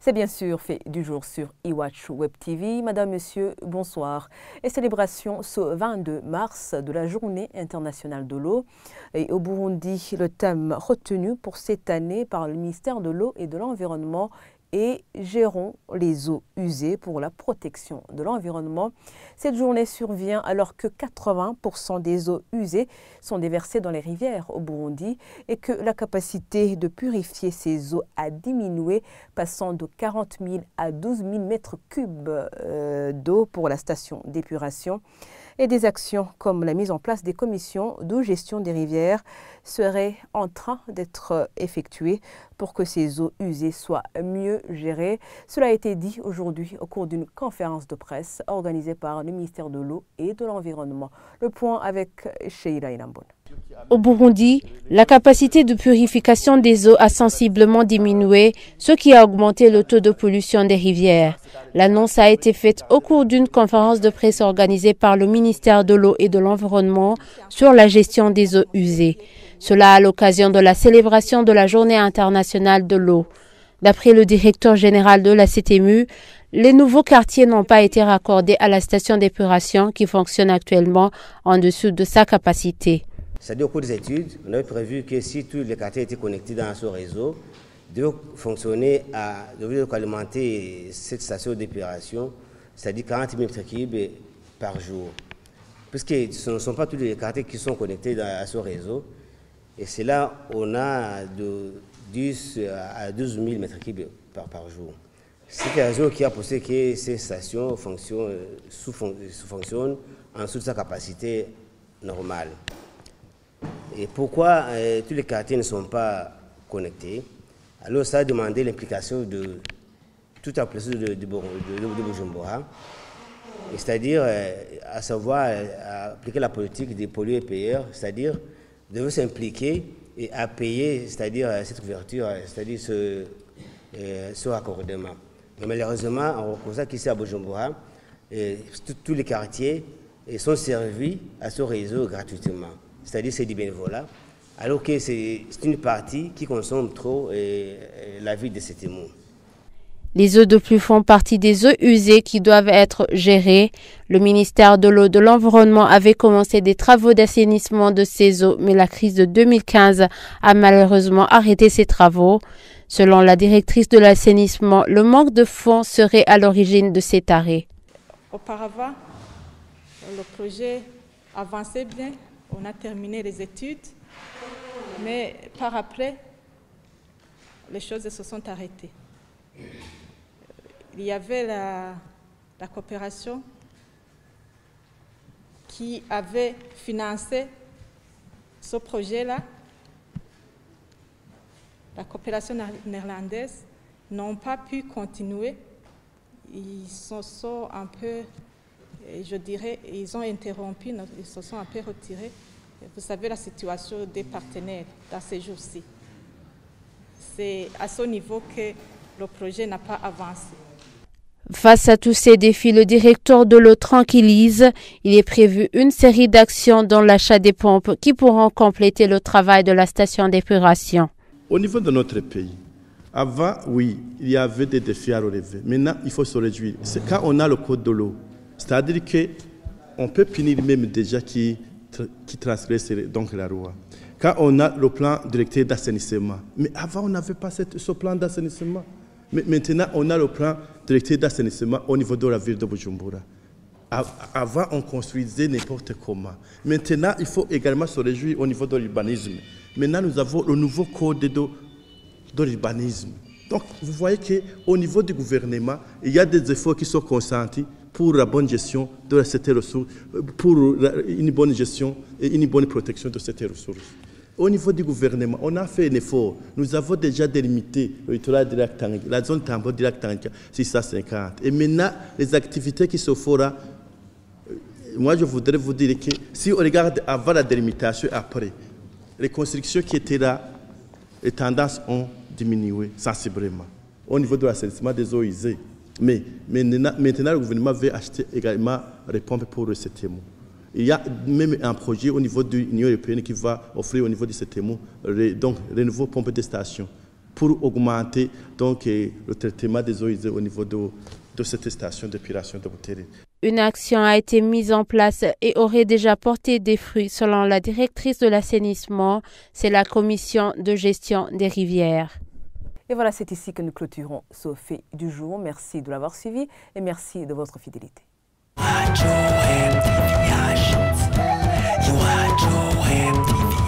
C'est bien sûr fait du jour sur iWatch Web TV. Madame, Monsieur, bonsoir. Et célébration ce 22 mars de la Journée internationale de l'eau. Et au Burundi, le thème retenu pour cette année par le ministère de l'eau et de l'environnement et gérons les eaux usées pour la protection de l'environnement. Cette journée survient alors que 80% des eaux usées sont déversées dans les rivières au Burundi et que la capacité de purifier ces eaux a diminué, passant de 40 000 à 12 000 mètres cubes d'eau pour la station d'épuration. Et des actions comme la mise en place des commissions de gestion des rivières seraient en train d'être effectuées pour que ces eaux usées soient mieux gérées. Cela a été dit aujourd'hui au cours d'une conférence de presse organisée par le ministère de l'eau et de l'environnement. Le point avec Sheila Inamboun. Au Burundi, la capacité de purification des eaux a sensiblement diminué, ce qui a augmenté le taux de pollution des rivières. L'annonce a été faite au cours d'une conférence de presse organisée par le ministère de l'eau et de l'environnement sur la gestion des eaux usées. Cela à l'occasion de la célébration de la Journée internationale de l'eau. D'après le directeur général de la CTMU, les nouveaux quartiers n'ont pas été raccordés à la station d'épuration qui fonctionne actuellement en dessous de sa capacité. C'est-à-dire au cours des études, on avait prévu que si tous les quartiers étaient connectés dans ce réseau, devaient fonctionner devaient alimenter cette station d'épuration, c'est-à-dire 40 000 m3 par jour. Puisque ce ne sont pas tous les quartiers qui sont connectés à ce réseau, et c'est là on a de 10 à 12 000 m3 par jour. C'est la raison qui a poussé que ces stations sous-fonctionnent en dessous de sa capacité normale. Et pourquoi tous les quartiers ne sont pas connectés? Alors ça a demandé l'implication de toute la population de Bujumbura, c'est-à-dire à savoir appliquer la politique des pollueurs-payeurs, c'est-à-dire de s'impliquer et à payer, c'est-à-dire cette couverture, c'est-à-dire ce raccordement. Mais malheureusement, on constate qu'ici à Bujumbura, tous les quartiers sont servis à ce réseau gratuitement. C'est-à-dire c'est du bénévolat, alors que c'est une partie qui consomme trop la vie de ces témoins. Les eaux de pluie font partie des eaux usées qui doivent être gérées. Le ministère de l'eau et de l'environnement avait commencé des travaux d'assainissement de ces eaux, mais la crise de 2015 a malheureusement arrêté ces travaux. Selon la directrice de l'assainissement, le manque de fonds serait à l'origine de cet arrêt. Auparavant, le projet avançait bien. On a terminé les études, mais par après, les choses se sont arrêtées. Il y avait la coopération qui avait financé ce projet-là. La coopération néerlandaise n'ont pas pu continuer. Ils se sont un peu, je dirais, ils ont interrompu, ils se sont un peu retirés. Vous savez la situation des partenaires dans ces jours-ci. C'est à ce niveau que le projet n'a pas avancé. Face à tous ces défis, le directeur de l'eau tranquillise. Il est prévu une série d'actions dont l'achat des pompes qui pourront compléter le travail de la station d'épuration. Au niveau de notre pays, avant, oui, il y avait des défis à relever. Maintenant, il faut se réjouir. C'est quand on a le code de l'eau. C'est-à-dire qu'on peut punir même déjà qui transgressent donc la loi. Quand on a le plan directeur d'assainissement. Mais avant, on n'avait pas ce plan d'assainissement. Mais maintenant, on a le plan directeur d'assainissement au niveau de la ville de Bujumbura. Avant, on construisait n'importe comment. Maintenant, il faut également se réjouir au niveau de l'urbanisme. Maintenant, nous avons le nouveau code de l'urbanisme. Donc, vous voyez qu'au niveau du gouvernement, il y a des efforts qui sont consentis pour la bonne gestion de cette ressource, pour une bonne gestion et une bonne protection de cette ressource. Au niveau du gouvernement, on a fait un effort. Nous avons déjà délimité le littoral de lac Tanganyika, la zone tambour du lac Tanganyika, 650. Et maintenant, les activités qui se feront, moi je voudrais vous dire que si on regarde avant la délimitation et après, les constructions qui étaient là, les tendances ont diminué sensiblement au niveau de l'assainissement des eaux usées. Mais maintenant, le gouvernement veut acheter également les pompes pour le CTMO. Il y a même un projet au niveau de l'Union européenne qui va offrir au niveau du CTMO donc les nouveaux pompes de station. pour augmenter donc, le traitement des eaux usées au niveau de cette station d'épuration de Buterere. Une action a été mise en place et aurait déjà porté des fruits selon la directrice de l'assainissement. C'est la commission de gestion des rivières. Et voilà, c'est ici que nous clôturons ce fait du jour. Merci de l'avoir suivi et merci de votre fidélité. You are